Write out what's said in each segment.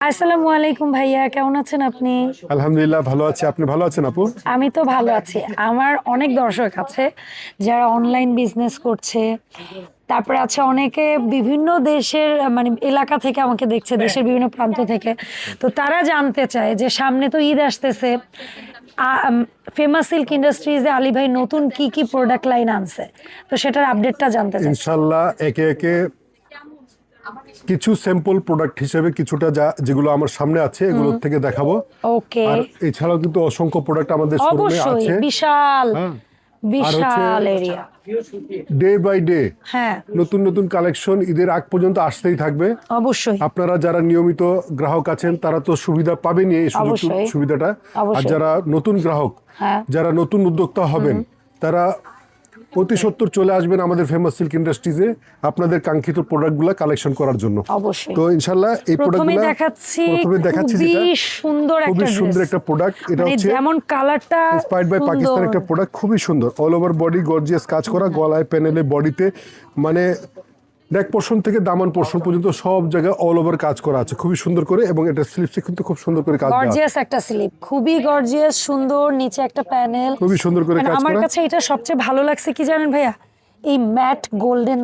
আসসালামু আলাইকুম ভাইয়া, কেমন আছেন আপনি? আলহামদুলিল্লাহ ভালো আছি। আপনি ভালো আছেন আপু? আমি তো ভালো আছি। আমার অনেক দর্শক আছে যারা অনলাইন বিজনেস করছে। তারপরে আছে অনেকে বিভিন্ন দেশের মানে এলাকা থেকে আমাকে দেখছে, দেশের বিভিন্ন প্রান্ত থেকে। তো তারা জানতে চায় যে সামনে তো ঈদ আসতেছে, ফেমাস সিল্ক ইন্ডাস্ট্রিজে আলী ভাই নতুন কি কি প্রোডাক্ট লাইন আনছে, তো সেটার আপডেটটা জানতে চাই। ইনশাল্লাহ একে একে কিছু স্যাম্পল প্রোডাক্ট হিসেবে কিছুটা যেগুলো আমার সামনে আছে এগুলোর থেকে দেখাবো। ওকে, আর এছাড়াও কিন্তু অসংখ্য প্রোডাক্ট আমাদের শোরুমে অবশ্যই আছে। বিশাল হ্যাঁ। বিশাল এরিয়া। ডে বাই ডে হ্যাঁ, নতুন নতুন কালেকশন ঈদের আগ পর্যন্ত আসতেই থাকবে। অবশ্যই আপনারা যারা নিয়মিত গ্রাহক আছেন তারা তো সুবিধা পাবেনই, এই অবশ্যই। সুবিধাটা। আর অবশ্যই। যারা নতুন গ্রাহক, হ্যাঁ। যারা নতুন উদ্যোক্তা হবেন, তারা অতি সত্বর চলে আসবেন আমাদের ফেমাস সিল্ক ইন্ডাস্ট্রিজে আপনাদের কাঙ্ক্ষিত প্রোডাক্টগুলো কালেকশন করার জন্য। অবশ্যই। তো ইনশাআল্লাহ এই প্রথমে প্রোডাক্টগুলো দেখাচ্ছি যেটা খুবই সুন্দর খুবই একটা সুন্দর ড্রেস। একটা প্রোডাক্ট। এটা মানে হচ্ছে যেমন কালারটা ইন্সপায়ার্ড বাই পাকিস্তান একটা প্রোডাক্ট, খুবই সুন্দর। অল ওভার বডি গর্জিয়াস কাজ করা, গলায়, প্যানেলে, বডিতে, মানে নেক পোর্শন থেকে দামান পোর্শন পর্যন্ত সব জায়গায় অল ওভার কাজ করা আছে খুবই সুন্দর করে। এবং এটা স্লিপসে কিন্তু খুব সুন্দর করে কাজ দেওয়া আছে। গর্জিয়াস একটা স্লিপ, খুবই গর্জিয়াস, সুন্দর। নিচে একটা প্যানেল, খুবই সুন্দর করে কাজ আমার করা। কাছে এটা সবচেয়ে ভালো লাগছে কি জানেন ভাইয়া, এই ম্যাট গোল্ডেন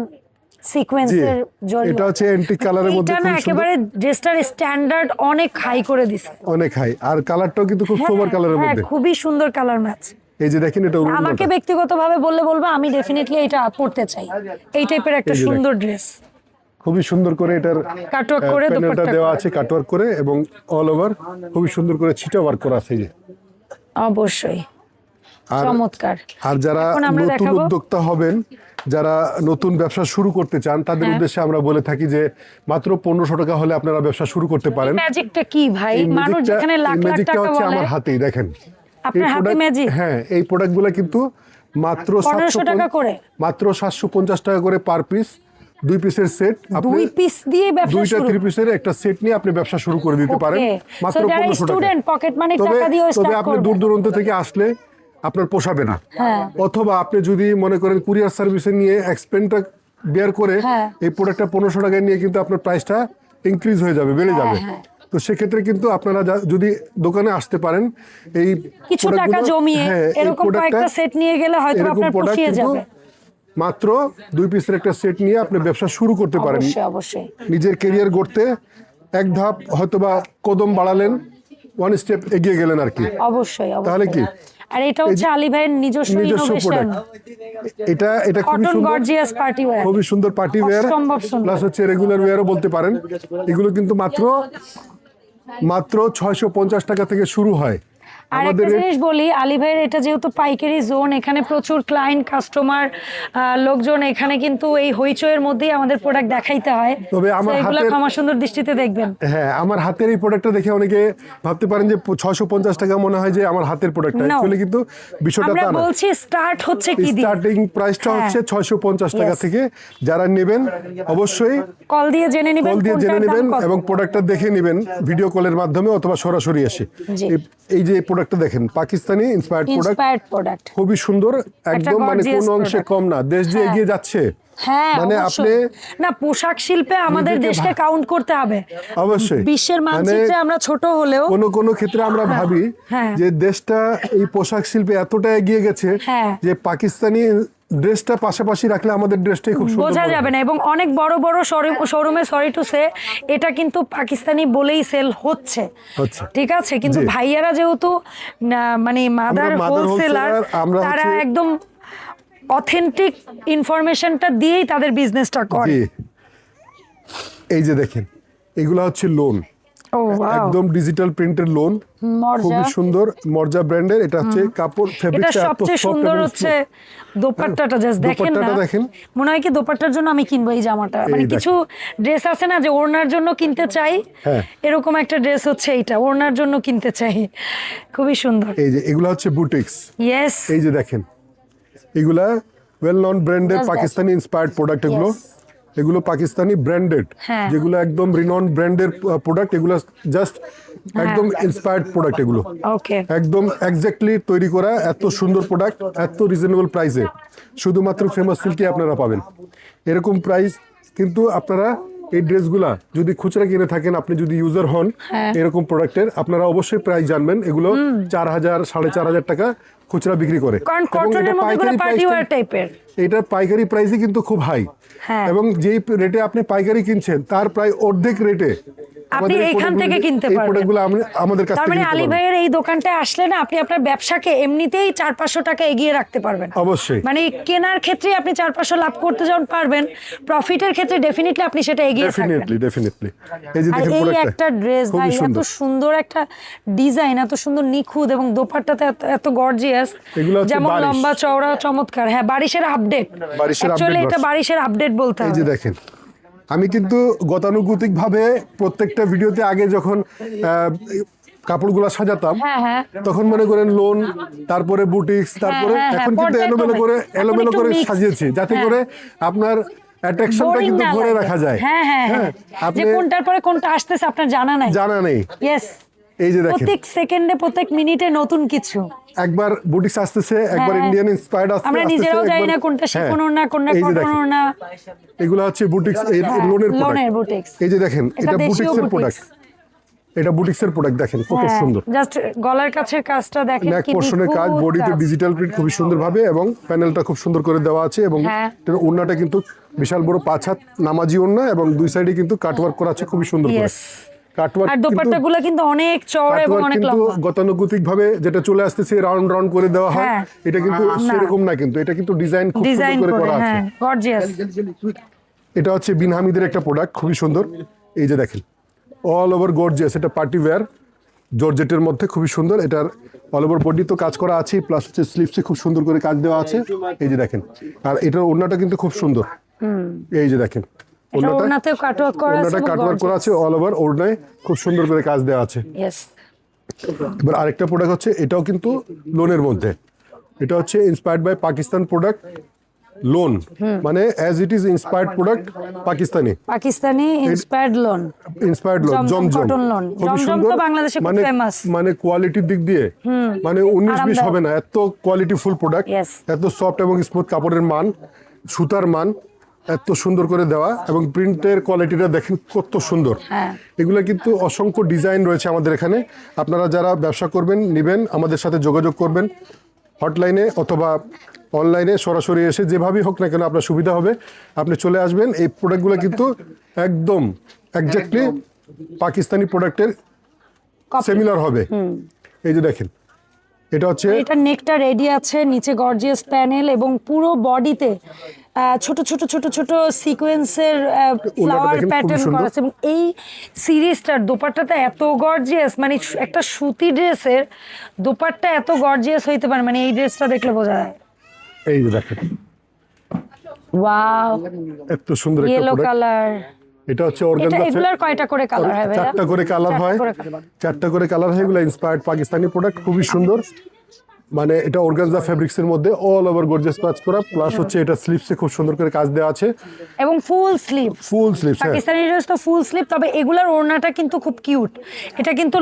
সিকোয়েন্সের জড়ি। এটা হচ্ছে অ্যান্টিক কালারের মধ্যে এটা না খুব সুন্দর, একেবারে ড্রেসটার স্ট্যান্ডার্ড অনেক হাই করে দিছে। অনেক হাই। আর কালারটাও কিন্তু খুব সোবার কালারের হ্যাঁ, মধ্যে। খুবই সুন্দর কালার ম্যাচ। এই যে দেখেন, এটা আমাকে ব্যক্তিগতভাবে বলবো আমি ডেফিনেটলি এটা পড়তে চাই। এই টাইপের একটা এই যে সুন্দর ড্রেস, খুবই সুন্দর করে এটার কাটওয়ার্ক করে প্যানেলটা দোপাট্টা দেওয়া করা। আছে কাটওয়ার্ক করে, এবং অল ওভার খুবই সুন্দর করে ছিটা ওয়ার্ক করা আছে। এই যে অবশ্যই আর চমৎকার। আর যারা এখন আমরা নতুন দেখাবো উদ্যোক্তা হবেন, যারা নতুন ব্যবসা শুরু করতে চান, তাদের উদ্দেশ্যে আমরা বলে থাকি যে মাত্র 1500 টাকা হলে আপনারা ব্যবসা শুরু করতে পারেন। ম্যাজিকটা কি ভাই, এই মানুষ যেখানে লাখ লাখ ম্যাজিকটা টাকা হচ্ছে বলে, আমার হাতেই দেখেন। আপনার হাতে ম্যাজিক। হ্যাঁ, এই প্রোডাক্টগুলো কিন্তু মাত্র 1500 টাকা করে, মাত্র 750 টাকা করে পার পিস। 2 পিসের সেট, আপনি 2 পিস দিয়ে ব্যবসা দুইটা শুরু। 3 পিসের একটা সেট নিয়ে আপনি ব্যবসা শুরু করে দিতে পারেন মাত্র 1500 টাকা। স্টুডেন্ট পকেট মানি তবে টাকা দিয়ে তবে স্টার্ট আপনি করবে। দূর দূরান্ত থেকে আসলে আপনার পোষাবে না। হ্যাঁ। অথবা আপনি যদি মনে করেন কুরিয়ার সার্ভিসে নিয়ে এক্সপেন্সটা বেয়ার করে হ্যাঁ। এই প্রোডাক্টটা 1500 টাকায় নিয়ে কিন্তু আপনার প্রাইসটা ইনক্রিজ হয়ে যাবে, বেড়ে যাবে। হ্যাঁ। তো সেক্ষেত্রে কিন্তু আপনারা যদি দোকানে আসতে পারেন, এই কিছু টাকা প্রোডাক্টগুলো, জমিয়ে হ্যাঁ, এই এরকম প্রোডাক্টটা, কয়েকটা সেট নিয়ে গেলে হয়তো এরকম আপনার প্রোডাক্ট পুষিয়ে কিন্তু যাবে। মাত্র 2 পিসের একটা সেট নিয়ে আপনি ব্যবসা শুরু করতে পারেন। অবশ্যই অবশ্যই। নিজের ক্যারিয়ার গড়তে এক ধাপ হয়তোবা কদম বাড়ালেন, ওয়ান স্টেপ এগিয়ে গেলেন আর কি। অবশ্যই তাহলে কি আর এটা হচ্ছে আলী ভাইয়ের নিজস্ব ইনোভেশন। প্রোডাক্ট। এটা খুবই কটন সুন্দর, গর্জিয়াস পার্টি ওয়্যার, খুবই সুন্দর পার্টি ওয়্যার, অসম্ভব সুন্দর। প্লাস হচ্ছে রেগুলার ওয়্যারও বলতে পারেন। এগুলো কিন্তু মাত্র 650 টাকা থেকে শুরু হয়। আর একটা জিনিস বলি, আলী ভাইয়ের এটা যেহেতু পাইকারি জোন, এখানে প্রচুর ক্লায়েন্ট কাস্টমার লোকজন, এখানে কিন্তু এই হইচইয়ের মধ্যেই আমাদের প্রোডাক্ট দেখাইতে হয়। তবে আমার এগুলো হাতের, ক্ষমা সুন্দর দৃষ্টিতে দেখবেন। হ্যাঁ, আমার হাতের এই প্রোডাক্টটা দেখে অনেকে ভাবতে পারেন যে 650 টাকা মনে হয় যে আমার হাতের প্রোডাক্টটা। No. অ্যাকচুয়ালি কিন্তু বিষয়টা আমরা তা না। বলছি স্টার্ট হচ্ছে কি দিয়ে। স্টার্টিং প্রাইসটা হ্যাঁ। হচ্ছে 650 টাকা Yes. থেকে। যারা নেবেন অবশ্যই কল দিয়ে জেনে নেবেন, কল দিয়ে জেনে কোনটার দাম নেবেন কত। এবং প্রোডাক্টটা দেখে নেবেন ভিডিও কলের মাধ্যমে অথবা সরাসরি এসে। জি। এই যে প্রোডাক্টটা দেখেন, পাকিস্তানি ইন্সপায়ার্ড প্রোডাক্ট খুবই সুন্দর, একদম মানে gorgeous কোনো অংশে product। কম না। দেশ যে হ্যাঁ। এগিয়ে যাচ্ছে, হ্যাঁ, মানে আপনি অবশ্যই। না, পোশাক শিল্পে আমাদের নিজেকে দেশকে কাউন্ট করতে হবে। অবশ্যই বিশ্বের মানে মানচিত্রে আমরা ছোট হলেও কোনো ক্ষেত্রে আমরা ভাবি হ্যাঁ। যে দেশটা এই পোশাক শিল্পে এতটা এগিয়ে গেছে হ্যাঁ। যে পাকিস্তানি ড্রেসটা পাশাপাশি রাখলে আমাদের ড্রেসটাই খুব সুন্দর বোঝা মনে যাবে হয়। না। এবং অনেক বড় বড় শোরুমে সরি টু সে এটা কিন্তু পাকিস্তানি বলেই সেল হচ্ছে, ঠিক আছে। কিন্তু জি। ভাইয়ারা যেহেতু মানে মাদার mother হোলসেলার, wholesaler, আমরা তারা হচ্ছে- একদম অথেন্টিক ইনফরমেশনটা দিয়েই তাদের বিজনেসটা করে। জি। এই যে দেখেন, এগুলা হচ্ছে লোন, ও ওয়াও, একদম ডিজিটাল প্রিন্টের লোন, মর্জা। খুবই সুন্দর, মর্জা ব্র্যান্ডের। এটা হচ্ছে কাপড়, এটা ফেব্রিকটা এত সবচেয়ে সফট সুন্দর এবং হচ্ছে smooth। দোপাট্টাটা, জাস্ট দেখেন না, দোপাট্টাটা দেখেন। মনে হয় কি দোপাট্টার জন্য আমি কিনবো এই জামাটা। মানে দেখেন। কিছু ড্রেস আছে না যে ওড়নার জন্য কিনতে চাই, হ্যাঁ। এরকম একটা ড্রেস হচ্ছে এইটা, ওড়নার জন্য কিনতে চাই। খুবই সুন্দর। এই যে এগুলা হচ্ছে বুটিক্স। ইয়েস, এই যে দেখেন, এগুলা ওয়েল নন ব্র্যান্ডের Just that. Pakistani inspired product. এগুলো Yes. এগুলো পাকিস্তানি ব্র্যান্ডেড, হ্যাঁ। যেগুলো একদম রিনন ব্র্যান্ডের প্রোডাক্ট। এগুলো জাস্ট একদম ইন্সপায়ার্ড প্রোডাক্ট। এগুলো ওকে। একদম এক্স্যাক্টলি তৈরি করা, এত সুন্দর প্রোডাক্ট এত রিজনেবল প্রাইসে শুধুমাত্র ফেমাস সিল্কে আপনারা পাবেন। এরকম প্রাইস কিন্তু আপনারা এই ড্রেসগুলা যদি খুচরা কিনে থাকেন, আপনি যদি ইউজার হন এরকম প্রোডাক্টের, আপনারা অবশ্যই প্রাইস জানবেন। এগুলো 4,000 4,500 টাকা খুচরা বিক্রি করে, কারণ এবং কটনের এটা মধ্যে পাইকারি পার্টি ওয়্যার টাইপের। এটার পাইকারি প্রাইসই কিন্তু খুব হাই, এবং যেই রেটে আপনি পাইকারি কিনছেন তার প্রায় অর্ধেক রেটে আপনি এইখান থেকে কিনতে এই পারবেন। প্রোডাক্টগুলো আমাদের কাছ তার থেকে মানে নিতে আলী পারবেন। ভাইয়ের এই দোকানটায় আসলে না আপনি আপনার ব্যবসাকে এমনিতেই 400-500 টাকা এগিয়ে রাখতে পারবেন। অবশ্যই। মানে কেনার ক্ষেত্রে আপনি 400-500 লাভ করতে যখন পারবেন, প্রফিটের ক্ষেত্রে ডেফিনেটলি আপনি সেটা এগিয়ে থাকবেন। ডেফিনেটলি। এই যে আর দেখেন এই প্রোডাক্টটা একটা ড্রেস ভাই, খুবই এত সুন্দর। সুন্দর একটা ডিজাইন, এত সুন্দর নিখুঁত, এবং দোপাট্টাতে এত গর্জিয়াস, এগুলো হচ্ছে যেমন বারিশ। লম্বা চওড়া চমৎকার। হ্যাঁ, বারিশের আপডেট, বারিশের অ্যাকচুয়ালি update এটা version। বারিশের আপডেট বলতে এই হবে। যে দেখেন, আমি কিন্তু গতানুগতিকভাবে প্রত্যেকটা ভিডিওতে আগে যখন কাপড়গুলো সাজাতাম, হ্যাঁ। তখন মনে করেন লোন, তারপরে বুটিক্স, তারপরে হ্যাঁ, এখন কিন্তু পর্যায়ক্রমে। এখন একটু এলোমেলো করে mixed। সাজিয়েছি, যাতে হ্যাঁ। করে আপনার অ্যাট্রাকশনটা Boring কিন্তু না ধরে লাগে। রাখা যায়। হ্যাঁ। যে আপনি কোনটার পরে কোনটা আসতেছে আপনার জানা নাই। জানা নেই। ইয়েস, এই যে দেখেন, প্রত্যেক সেকেন্ডে প্রত্যেক মিনিটে নতুন কিছু। একবার বুটিক্স আসতেছে, একবার হ্যাঁ। ইন্ডিয়ান ইন্সপায়ার্ড আসছে, আমরা নিজেরাও জানি না কোনটা শিফন ওড়না, কোনটা এই যে কটন দেখেন, ওড়না। এগুলো হচ্ছে বুটিক্স, এই লোনের লোনের প্রোডাক্ট। বুটিক্স। এই যে দেখেন, এটা এটা দেশীয় বুটিক্সের বুটিক্স। প্রোডাক্ট, এটা বুটিক্সের প্রোডাক্ট। দেখেন কত সুন্দর জাস্ট গলার কাছের কাজটা দেখেন, নেক কি পোর্শনের কাজ, নিখুঁত বডিতে কাজ। ডিজিটাল প্রিন্ট খুবই সুন্দরভাবে, এবং প্যানেলটা খুব সুন্দর করে দেওয়া আছে, এবং হ্যাঁ। এটার ওড়নাটা কিন্তু বিশাল বড় 5 হাত নামাজি ওড়না, এবং দুই সাইডে কিন্তু কাটওয়ার্ক করা আছে খুবই সুন্দর করে। Yes। কাটওয়ার্ক আর দোপাট্টাগুলো কিন্তু অনেক চওড়া এবং অনেক কিন্তু লম্বা। গতানুগতিক ভাবে যেটা চলে আসতেছে রাউন্ড রাউন্ড করে দেওয়া হয়, হ্যাঁ। এটা কিন্তু সেরকম না, কিন্তু এটা কিন্তু ডিজাইন খুব ডিজাইন সুন্দর করে করে, করা আছে। হ্যাঁ, গর্জিয়াস। এটা হচ্ছে বিন হামিদের একটা প্রোডাক্ট, খুবই সুন্দর। এই যে দেখেন, অল ওভার গর্জিয়াস, এটা পার্টি ওয়্যার জর্জেটের মধ্যে খুবই সুন্দর। এটার অল ওভার বডি তো কাজ করা আছে, প্লাস হচ্ছে স্লিভসে খুব সুন্দর করে কাজ দেওয়া আছে। এই যে দেখেন, আর এটার ওড়নাটা কিন্তু খুব সুন্দর। এই যে দেখেন, এটা ওড়নাতেও কাটওয়ার্ক করা আছে, ওড়নাটা কাটওয়ার্ক করা আছে, অল ওভার ওড়নায় খুব সুন্দর করে কাজ দেওয়া আছে। ইয়েস। এবার আরেকটা প্রোডাক্ট হচ্ছে, এটাও কিন্তু লোনের মধ্যে। এটা হচ্ছে inspired by Pakistan product, lawn, মানে as it is inspired product Pakistani inspired lawn, inspired lawn, Zamzam Zamzam cotton loan। খুবই জমজম সুন্দর, তো বাংলাদেশে খুব মানে famous। মানে কোয়ালিটির দিক দিয়ে মানে 19-20 আরামদায়ক। হবে না, এত কোয়ালিটিফুল প্রোডাক্ট, Yes। এত সফট এবং স্মুথ কাপড়ের মান, সুতার মান এত সুন্দর করে দেওয়া, এবং প্রিন্টের কোয়ালিটিটা দেখেন কত সুন্দর। হ্যাঁ। এগুলো কিন্তু অসংখ্য ডিজাইন রয়েছে আমাদের এখানে। আপনারা যারা ব্যবসা করবেন, নেবেন, আমাদের সাথে যোগাযোগ করবেন হটলাইনে অথবা অনলাইনে, সরাসরি এসে যেভাবেই হোক না কেন আপনার সুবিধা হবে, আপনি চলে আসবেন। এই প্রোডাক্টগুলো কিন্তু একদম এক্স্যাক্টলি পাকিস্তানি প্রোডাক্টের সিমিলার হবে। এই যে দেখেন, এটা হচ্ছে, এটা নেকটা রেডি আছে, নিচে গর্জিয়াস প্যানেল, এবং পুরো বডিতে ছোট ছোট ছোট ছোট সিকোয়েন্সের ফ্লাওয়ার দেখেন, খুবই প্যাটার্ন সুন্দর। করা আছে। এবং এই সিরিজটার দোপাট্টাটা এত গর্জিয়াস, মানে একটা সুতি ড্রেসের দোপাট্টা এত গর্জিয়াস হইতে পারে, মানে এই ড্রেসটা দেখলে বোঝা যায়। এই যে দেখেন, ওয়াও, এত সুন্দর একটা ইয়েলো প্রোডাক্ট। কালার। এটা হচ্ছে এটা অর্গানজা, এগুলার কয়টা করে কালার হয় ভাইয়া? 4টা করে কালার হয়, করে colour। 4টা করে কালার হয়। এগুলো ইন্সপায়ার্ড পাকিস্তানি প্রোডাক্ট, খুবই সুন্দর। মানে এটা অর্গানজা ফেব্রিক্সের মধ্যে অল ওভার গর্জিয়াস কাজ করা, প্লাস হচ্ছে এটা স্লিভসে খুব সুন্দর করে কাজ দেওয়া আছে, এবং ফুল স্লিভ। ফুল স্লিভস। পাকিস্তানি ড্রেস তো ফুল স্লিভ, তবে এগুলার ওড়নাটা কিন্তু খুব কিউট। এটা কিন্তু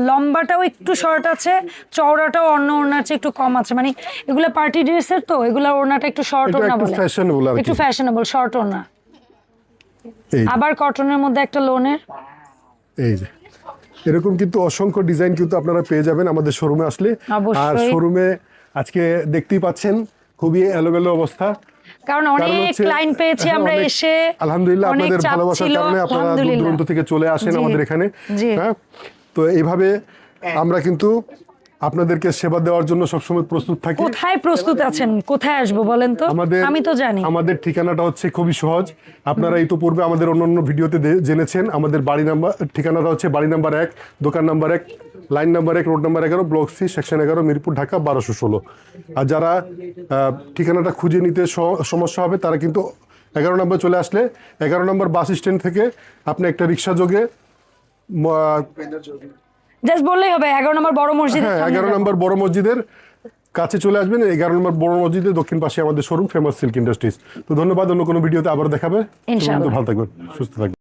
লম্বাটাও একটু শর্ট আছে, চওড়াটাও অন্য ওড়নার চেয়ে একটু কম আছে। মানে এগুলা পার্টি ড্রেসের তো, এগুলার ওড়নাটা একটু শর্ট এটা ওড়না একটু বলে, ফ্যাশনেবল আর কি। একটু ফ্যাশনেবল শর্ট ওড়না। এই আবার কটনের মধ্যে একটা লোনের। এই যে এরকম কিন্তু অসংখ্য ডিজাইন কিন্তু আপনারা পেয়ে যাবেন আমাদের শোরুমে আসলে। অবশ্যই। আর শোরুমে আজকে দেখতেই পাচ্ছেন খুবই এলোমেলো অবস্থা, কারণ অনেক হচ্ছে, ক্লায়েন্ট পেয়েছি আমরা অনেক- এসে, আলহামদুলিল্লাহ অনেক আপনাদের চাপ ভালোবাসার ছিল, কারণে আপনারা দূর আলহামদুলিল্লাহ। দূরান্ত থেকে চলে আসেন জি, আমাদের এখানে। জি। হ্যাঁ, তো এইভাবে আমরা কিন্তু আপনাদেরকে সেবা দেওয়ার জন্য সবসময় প্রস্তুত থাকি। কোথায় প্রস্তুত আছেন, কোথায় আসবো বলেন তো? আমি তো জানি। আমাদের ঠিকানাটা হচ্ছে খুবই সহজ। আপনারা ইতোপূর্বে আমাদের অন্যান্য ভিডিওতে জেনেছেন। আমাদের বাড়ি নাম্বার, ঠিকানাটা হচ্ছে বাড়ি নাম্বার 1, দোকান number 1, line number 1, road number 11, block C, section 11, Mirpur, Dhaka 1216। আর যারা ঠিকানাটা খুঁজে নিতে সমস্যা হবে, তারা কিন্তু 11 নম্বর চলে আসলে 11 নম্বর বাস স্ট্যান্ড থেকে আপনি একটা রিক্সা যোগে জাস্ট বললেই হবে 11 নম্বর বড় মসজিদ। হ্যাঁ, 11 নম্বর বড় মসজিদের কাছে চলে আসবেন। 11 নম্বর বড় মসজিদের দক্ষিণ পাশে আমাদের শোরুম, ফেমাস সিল্ক ইন্ডাস্ট্রিজ। তো ধন্যবাদ, অন্য কোনো ভিডিওতে আবার দেখাবে। ইনশাআল্লাহ। ভালো থাকবেন, সুস্থ থাকবেন।